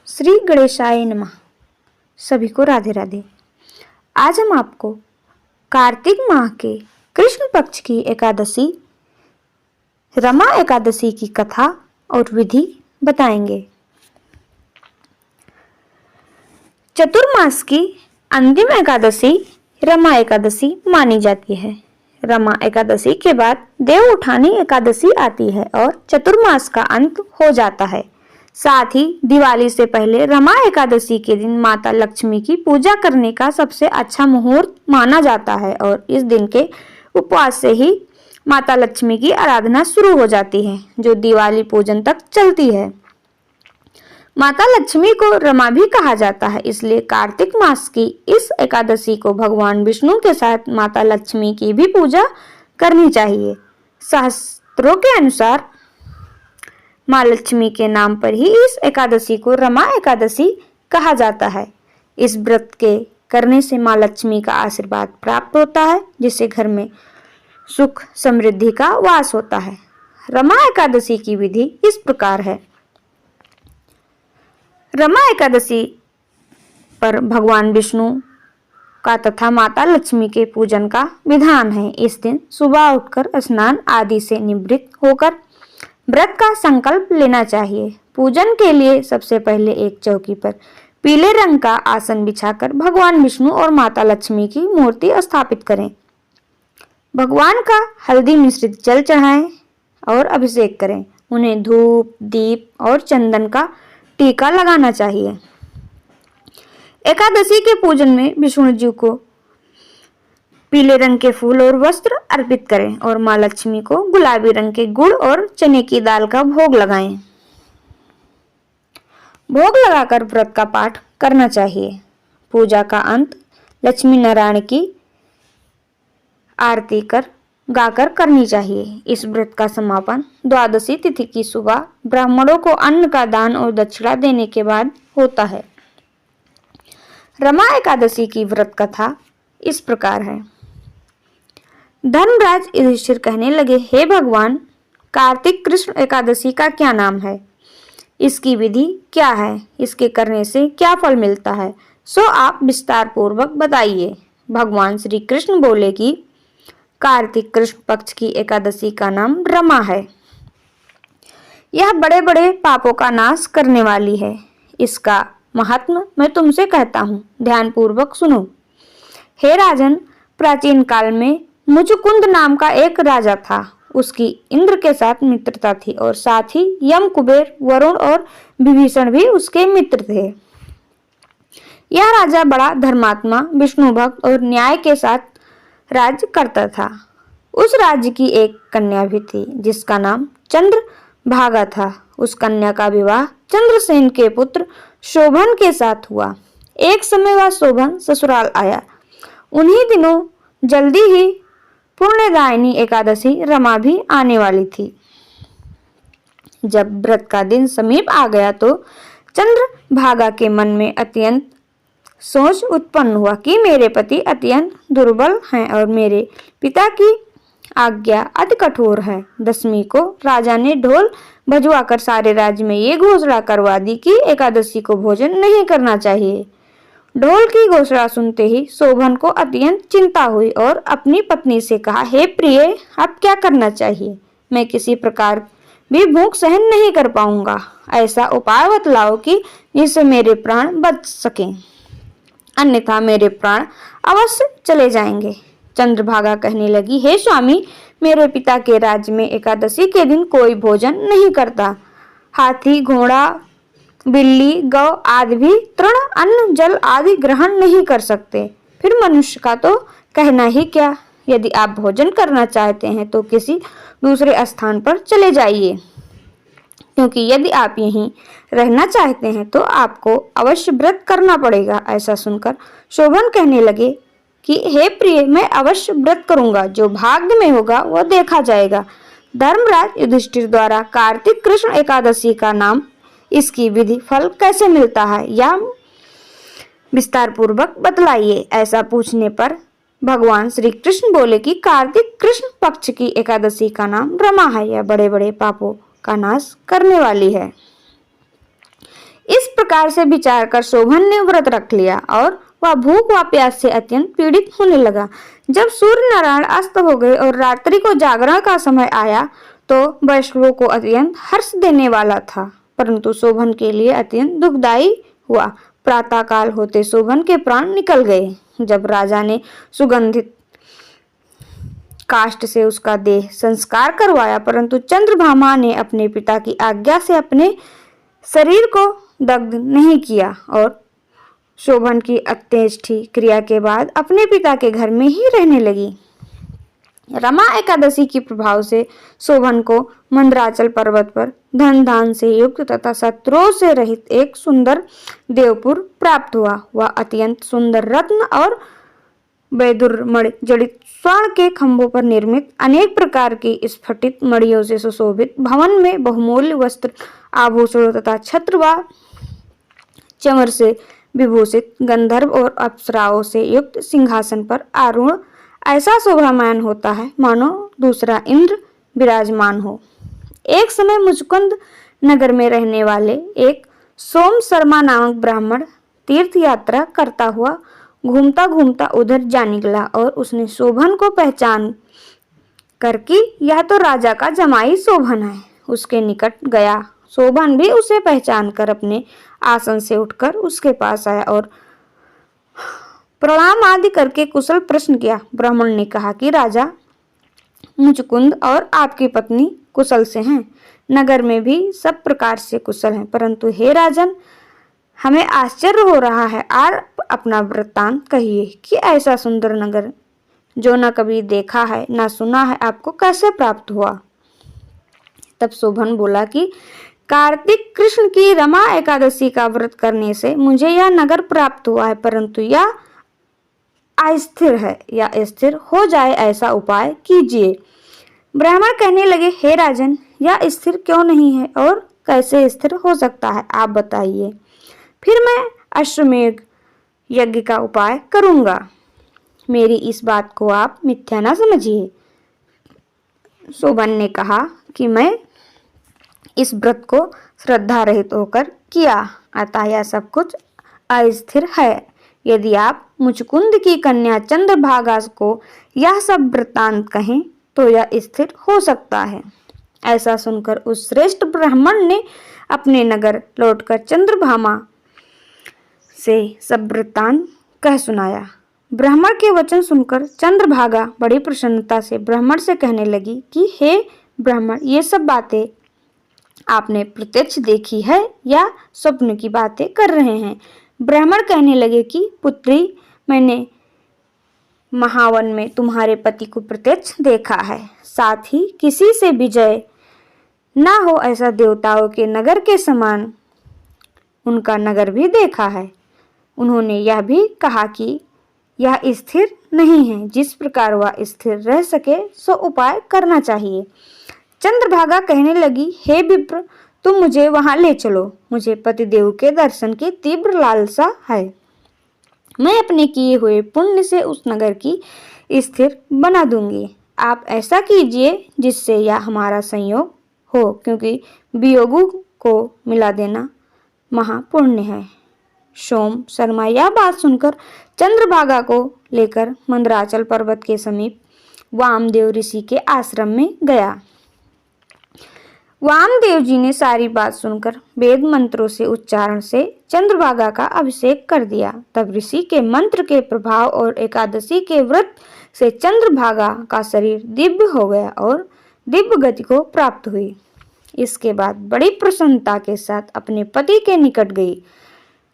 श्री गणेशाय नमः। सभी को राधे राधे। आज हम आपको कार्तिक माह के कृष्ण पक्ष की एकादशी रमा एकादशी की कथा और विधि बताएंगे। चतुर्मास की अंतिम एकादशी रमा एकादशी मानी जाती है। रमा एकादशी के बाद देव उठानी एकादशी आती है और चतुर्मास का अंत हो जाता है। साथ ही दिवाली से पहले रमा एकादशी के दिन माता लक्ष्मी की पूजा करने का सबसे अच्छा मुहूर्त माना जाता है और इस दिन के उपवास से ही माता लक्ष्मी की आराधना शुरू हो जाती है, जो दिवाली पूजन तक चलती है। माता लक्ष्मी को रमा भी कहा जाता है, इसलिए कार्तिक मास की इस एकादशी को भगवान विष्णु के साथ माता लक्ष्मी की भी पूजा करनी चाहिए। शास्त्रों के अनुसार माँ लक्ष्मी के नाम पर ही इस एकादशी को रमा एकादशी कहा जाता है। इस व्रत के करने से माँ लक्ष्मी का आशीर्वाद प्राप्त होता है, जिससे घर में सुख समृद्धि का वास होता है। रमा एकादशी की विधि इस प्रकार है। रमा एकादशी पर भगवान विष्णु का तथा माता लक्ष्मी के पूजन का विधान है। इस दिन सुबह उठकर स्नान आदि से निवृत्त होकर व्रत का संकल्प लेना चाहिए। पूजन के लिए सबसे पहले एक चौकी पर पीले रंग का आसन बिछाकर भगवान विष्णु और माता लक्ष्मी की मूर्ति स्थापित करें। भगवान का हल्दी मिश्रित जल चढ़ाएं और अभिषेक करें। उन्हें धूप, दीप और चंदन का टीका लगाना चाहिए। एकादशी के पूजन में विष्णु जी को पीले रंग के फूल और वस्त्र अर्पित करें और माँ लक्ष्मी को गुलाबी रंग के गुड़ और चने की दाल का भोग लगाएं। भोग लगाकर व्रत का पाठ करना चाहिए। पूजा का अंत लक्ष्मी नारायण की आरती गाकर करनी चाहिए। इस व्रत का समापन द्वादशी तिथि की सुबह ब्राह्मणों को अन्न का दान और दक्षिणा देने के बाद होता है। रमा एकादशी की व्रत कथा इस प्रकार है। धर्मराज युधिष्ठिर कहने लगे, हे भगवान, कार्तिक कृष्ण एकादशी का क्या नाम है? इसकी विधि क्या है? इसके करने से क्या फल मिलता है? सो आप विस्तार पूर्वक बताइए। भगवान श्री कृष्ण बोले कि कार्तिक कृष्ण पक्ष की एकादशी का नाम रमा है। यह बड़े बड़े पापों का नाश करने वाली है। इसका महात्म्य मैं तुमसे कहता हूँ, ध्यान पूर्वक सुनो। हे राजन, प्राचीन काल में मुचुकुंद नाम का एक राजा था। उसकी इंद्र के साथ मित्रता थी और साथ ही यम, कुबेर, वरुण और विभीषण भी उसके मित्र थे। यह राजा बड़ा धर्मात्मा, विष्णु भक्त और न्याय के साथ राज्य करता था। उस राज्य की एक कन्या भी थी, जिसका नाम चंद्रभागा था। उस कन्या का विवाह चंद्रसेन के पुत्र शोभन के साथ हुआ। एक समय वह शोभन ससुराल आया। उन्हीं दिनों जल्दी ही पुण्यदायिनी एकादशी रमा भी आने वाली थी। जब व्रत का दिन समीप आ गया तो चंद्रभागा के मन में अत्यंत सोच उत्पन्न हुआ कि मेरे पति अत्यंत दुर्बल हैं और मेरे पिता की आज्ञा अति कठोर है। दशमी को राजा ने ढोल बजवाकर सारे राज्य में ये घोषणा करवा दी कि एकादशी को भोजन नहीं करना चाहिए। ढोल की घोषणा सुनते ही शोभन को अत्यंत चिंता हुई और अपनी पत्नी से कहा, हे प्रिय, अब क्या करना चाहिए? मैं किसी प्रकार भी भूख सहन नहीं कर पाऊंगा। ऐसा उपाय बतलाओ कि जिससे मेरे प्राण बच सकें, अन्यथा मेरे प्राण अवश्य चले जाएंगे। चंद्रभागा कहने लगी, हे स्वामी, मेरे पिता के राज्य में एकादशी के दिन कोई भोजन नहीं करता। हाथी, घोड़ा, बिल्ली, गौ आदि भी तृण, अन्न, जल आदि ग्रहण नहीं कर सकते। फिर मनुष्य का तो कहना ही क्या। यदि आप भोजन करना चाहते हैं तो किसी दूसरे स्थान पर चले जाइए, क्योंकि यदि आप यहीं रहना चाहते हैं तो आपको अवश्य व्रत करना पड़ेगा। ऐसा सुनकर शोभन कहने लगे कि हे प्रिय, मैं अवश्य व्रत करूंगा। जो भाग्य में होगा वह देखा जाएगा। धर्मराज युधिष्ठिर द्वारा कार्तिक कृष्ण एकादशी का नाम, इसकी विधि, फल कैसे मिलता है, या विस्तार पूर्वक बतलाइए। ऐसा पूछने पर भगवान श्री कृष्ण बोले कि कार्तिक कृष्ण पक्ष की एकादशी का नाम रमा है। यह बड़े बड़े पापों का नाश करने वाली है। इस प्रकार प्रकार से विचार कर शोभन ने व्रत रख लिया और वह भूख व प्यास से अत्यंत पीड़ित होने लगा। जब सूर्य नारायण अस्त हो गए और रात्रि को जागरण का समय आया तो वैष्णवों को अत्यंत हर्ष देने वाला था, परंतु शोभन के लिए अत्यंत दुखदायी हुआ। प्रातः काल होते शोभन के प्राण निकल गए। जब राजा ने सुगंधित काष्ठ से उसका देह संस्कार करवाया, परंतु चंद्रभामा ने अपने पिता की आज्ञा से अपने शरीर को दग्ध नहीं किया और शोभन की अंत्येष्टि क्रिया के बाद अपने पिता के घर में ही रहने लगी। रमा एकादशी के प्रभाव से शोभन को मंदराचल पर्वत पर धन धान से युक्त तथा शत्रुओं से रहित एक सुंदर देवपुर प्राप्त हुआ। वह अत्यंत सुंदर रत्न और वैदुर्मणि जड़ित स्वर्ण के खंभों पर निर्मित अनेक प्रकार की स्फटिक मणियों से सुशोभित भवन में बहुमूल्य वस्त्र आभूषणों तथा छत्र व चमर से विभूषित गंधर्व और अप्सराओं से युक्त सिंहासन पर आरूढ़ ऐसा शोभामान होता है मानो दूसरा इंद्र विराजमान हो। एक समय मुचकुंद नगर में रहने वाले एक सोम शर्मा नामक ब्राह्मण तीर्थ यात्रा करता हुआ घूमता घूमता उधर जा निकला और उसने शोभन को पहचान करके यह तो राजा का जमाई शोभन है, उसके निकट गया। शोभन भी उसे पहचान कर अपने आसन से उठकर उसके पास आया और प्रणाम आदि करके कुशल प्रश्न किया। ब्राह्मण ने कहा कि राजा, मुचकुंद और आपकी पत्नी कुशल से हैं, नगर में भी सब प्रकार से कुशल हैं, परंतु हे राजन, हमें आश्चर्य हो रहा है। आप अपना वृत्तांत कहिए कि ऐसा सुंदर नगर जो न कभी देखा है न सुना है आपको कैसे प्राप्त हुआ। तब शोभन बोला कि कार्तिक कृष्ण की रमा एकादशी का व्रत करने से मुझे यह नगर प्राप्त हुआ है, परंतु यह अस्थिर है या स्थिर हो जाए ऐसा उपाय कीजिए। ब्राह्मण कहने लगे, हे राजन, यह स्थिर क्यों नहीं है और कैसे स्थिर हो सकता है, आप बताइए, फिर मैं अश्वमेध यज्ञ का उपाय करूंगा। मेरी इस बात को आप मिथ्या न समझिए। शोभन ने कहा कि मैं इस व्रत को श्रद्धा रहित होकर किया, अतः यह सब कुछ अस्थिर है। यदि आप मुचकुंद की कन्या चंद्रभागा को यह सब वृत्तांत कहें तो यह स्थिर हो सकता है। ऐसा सुनकर उस श्रेष्ठ ब्राह्मण ने अपने नगर लौटकर चंद्रभामा से सब वृत्तांत कह सुनाया। ब्राह्मण के वचन सुनकर चंद्रभागा बड़ी प्रसन्नता से ब्राह्मण से कहने लगी कि हे ब्राह्मण, ये सब बातें आपने प्रत्यक्ष देखी है या स्वप्न की बातें कर रहे हैं। ब्राह्मण कहने लगे कि पुत्री, मैंने महावन में तुम्हारे पति को प्रत्यक्ष देखा है, साथ ही किसी से विजय ना हो ऐसा देवताओं के नगर के समान उनका नगर भी देखा है। उन्होंने यह भी कहा कि यह स्थिर नहीं है, जिस प्रकार वह स्थिर रह सके सो उपाय करना चाहिए। चंद्रभागा कहने लगी, हे विप्र, तुम मुझे वहां ले चलो, मुझे पतिदेव के दर्शन की तीव्र लालसा है। मैं अपने किए हुए पुण्य से उस नगर की स्थिर बना दूंगी। आप ऐसा कीजिए जिससे यह हमारा संयोग हो, क्योंकि वियोगु को मिला देना महापुण्य है। सोम शर्मा यह बात सुनकर चंद्रभागा को लेकर मंदराचल पर्वत के समीप वामदेव ऋषि के आश्रम में गया। वामदेव जी ने सारी बात सुनकर वेद मंत्रों से उच्चारण से चंद्रभागा का अभिषेक कर दिया। तब ऋषि के मंत्र के प्रभाव और एकादशी के व्रत से चंद्रभागा का शरीर दिव्य हो गया और दिव्य गति को प्राप्त हुई। इसके बाद बड़ी प्रसन्नता के साथ अपने पति के निकट गई।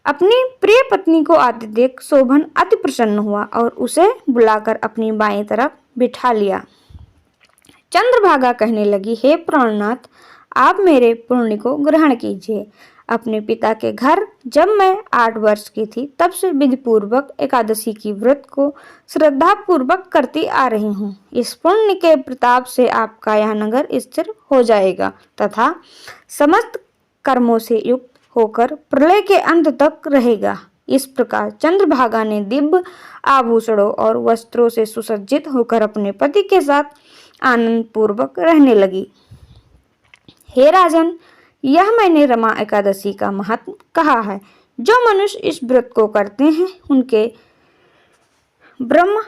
अपनी प्रिय पत्नी को आते देख शोभन अति प्रसन्न हुआ और उसे बुलाकर अपनी बाईं तरफ बिठा लिया। चंद्रभागा कहने लगी, हे प्राणनाथ, आप मेरे पुण्य को ग्रहण कीजिए। अपने पिता के घर जब मैं 8 वर्ष की थी तब से विधि पूर्वक एकादशी की व्रत को श्रद्धा पूर्वक करती आ रही हूँ। इस पुण्य के प्रताप से आपका यह नगर स्थिर हो जाएगा तथा समस्त कर्मों से युक्त होकर प्रलय के अंत तक रहेगा। इस प्रकार चंद्रभागा ने दिव्य आभूषणों और वस्त्रों से सुसज्जित होकर अपने पति के साथ आनंद पूर्वक रहने लगी। हे राजन, यह मैंने रमा एकादशी का महत्व कहा है। जो मनुष्य इस व्रत को करते हैं उनके ब्रह्म